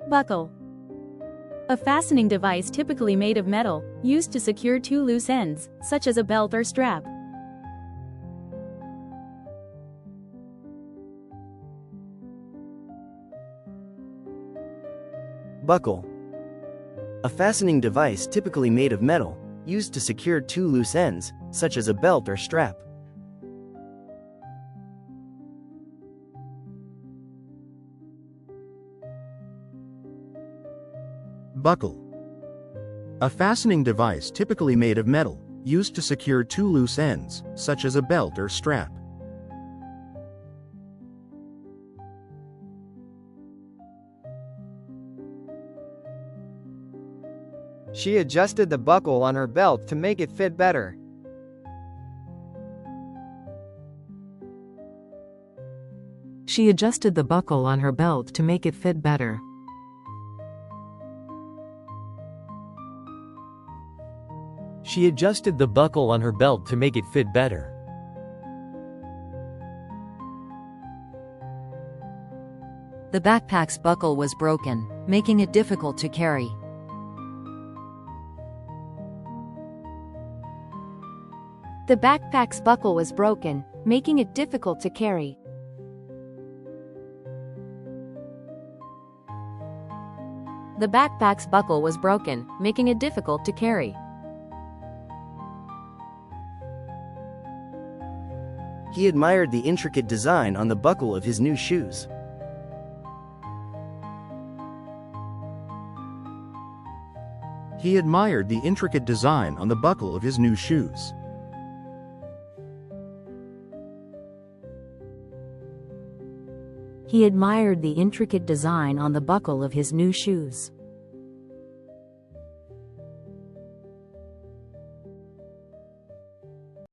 Buckle. A fastening device typically made of metal, used to secure two loose ends, such as a belt or strap. Buckle. A fastening device typically made of metal, used to secure two loose ends, such as a belt or strap. Buckle. A fastening device typically made of metal, used to secure two loose ends, such as a belt or strap. She adjusted the buckle on her belt to make it fit better. She adjusted the buckle on her belt to make it fit better. She adjusted the buckle on her belt to make it fit better. The backpack's buckle was broken, making it difficult to carry. The backpack's buckle was broken, making it difficult to carry. The backpack's buckle was broken, making it difficult to carry. He admired the intricate design on the buckle of his new shoes. He admired the intricate design on the buckle of his new shoes. He admired the intricate design on the buckle of his new shoes.